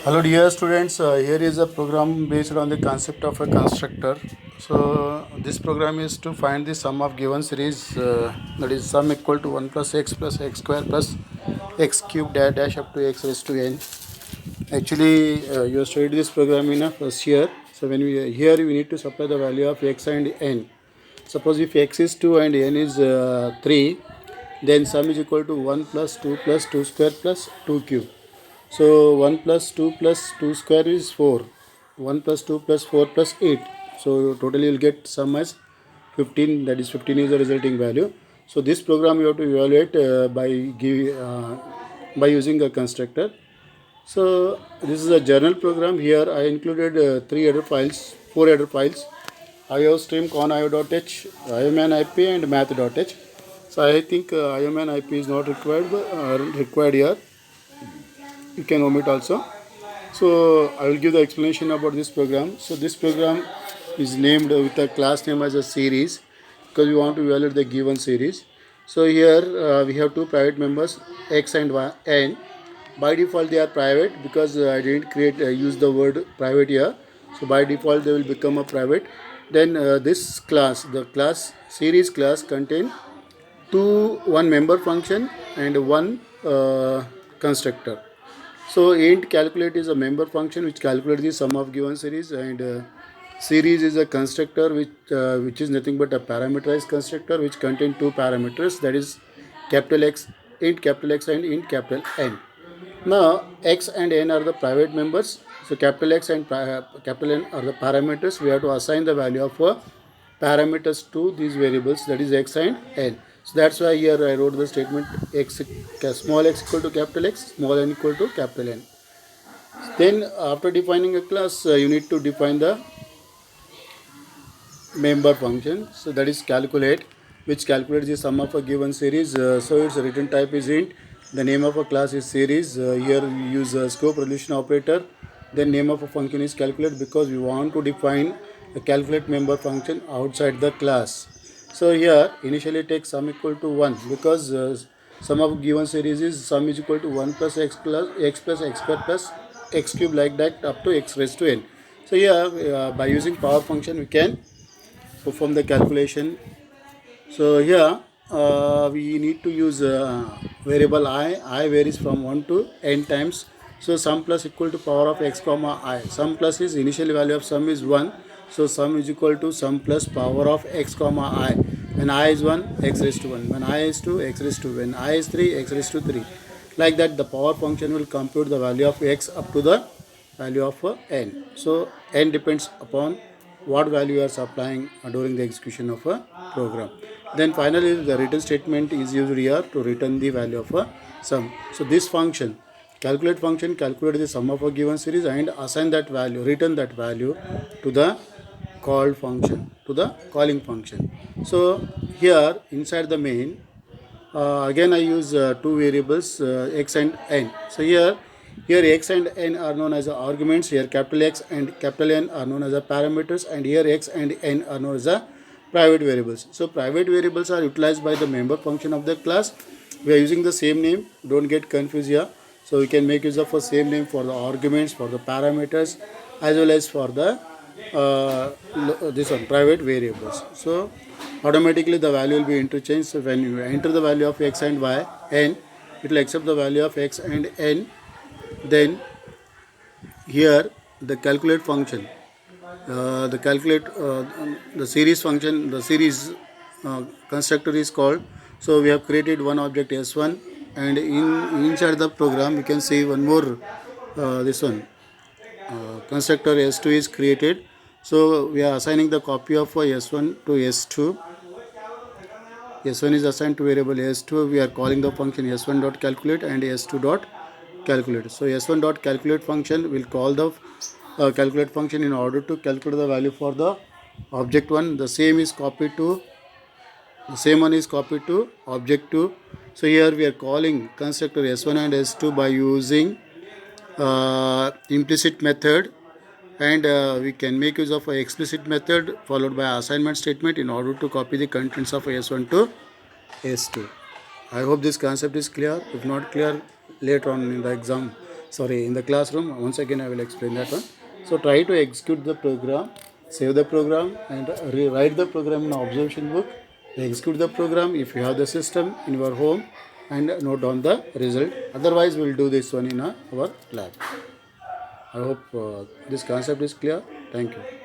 Hello dear students, here is a program based on the concept of a constructor. So this program is to find the sum of given series, that is sum equal to 1 plus x square plus x cube dash up to x raised to n. Actually you have studied this program in a first year. So when we here we need to supply the value of x and n. Suppose if x is 2 and n is 3, then sum is equal to 1 plus 2 square plus 2 cube. So 1 plus 2 square is 4. 1 plus 2 plus 4 plus 8. So totally you will get sum as 15, that is 15 is the resulting value. So this program you have to evaluate by using a constructor. So this is a journal program. Here I included 4 header files: iostream, conio.h, ioman.ip and math.h. So I think ioman.ip is not required here. You can omit also. So I will give the explanation about this program. So this program is named with a class name as a series because we want to evaluate the given series. So here we have two private members x and y, n. By default they are private because I didn't use the word private here. So by default they will become a private. Then this class, the class series class, contain one member function and one constructor. So int calculate is a member function which calculates the sum of given series, and series is a constructor which is nothing but a parameterized constructor which contain two parameters, that is capital X, int capital X and int capital N. Now x and n are the private members. So capital X and capital N are the parameters. We have to assign the value of parameters to these variables, that is x and n. So that's why here I wrote the statement small x equal to capital X, small n equal to capital N. Then after defining a class, you need to define the member function. So that is calculate, which calculates the sum of a given series. So its return type is int. The name of a class is series. Here we use a scope resolution operator. Then name of a function is calculate because we want to define a calculate member function outside the class. So here initially take sum equal to 1 because sum of given series is sum is equal to 1 plus x square plus x cube, like that up to x raised to n. So here by using power function we can perform the calculation. So here we need to use variable I varies from 1 to n times. So sum plus equal to power of x comma I. Sum plus is initial value of sum is 1. So sum is equal to sum plus power of x comma I. When I is 1, x raised to 1. When I is 2, x raised to 2. When I is 3, x raised to 3. Like that the power function will compute the value of x up to the value of n. So n depends upon what value you are supplying during the execution of a program. Then finally the return statement is used here to return the value of a sum. So this function, calculate function, calculate the sum of a given series and assign that value, return that value to the called function, to the calling function. So here inside the main, again I use two variables x and n. So here x and n are known as the arguments. Here capital X and capital N are known as the parameters, and here x and n are known as the private variables. So private variables are utilized by the member function of the class. We are using the same name, don't get confused here. So we can make use of the same name for the arguments, for the parameters, as well as for the this one private variables. So automatically the value will be interchanged. So when you enter the value of x and y, n, it will accept the value of x and n. Then here the calculate function, the series function, the series constructor is called. So we have created one object s1, and inside the program you can see one more this one constructor s2 is created. So we are assigning the copy of s1 to s2. s1 is assigned to variable s2. We are calling the function s1.calculate and s2.calculate. So s1.calculate function will call the calculate function in order to calculate the value for the object 1. The same one is copied to object 2. So here we are calling constructor s1 and s2 by using implicit method, and we can make use of an explicit method followed by assignment statement in order to copy the contents of s1 to s2. I hope this concept is clear. If not clear, later on in the exam sorry, in the classroom. Once again I will explain that one. So try to execute the program, save the program, and rewrite the program in observation book. Execute the program if you have the system in your home, and note down the result. Otherwise we will do this one in our lab. I hope this concept is clear. Thank you.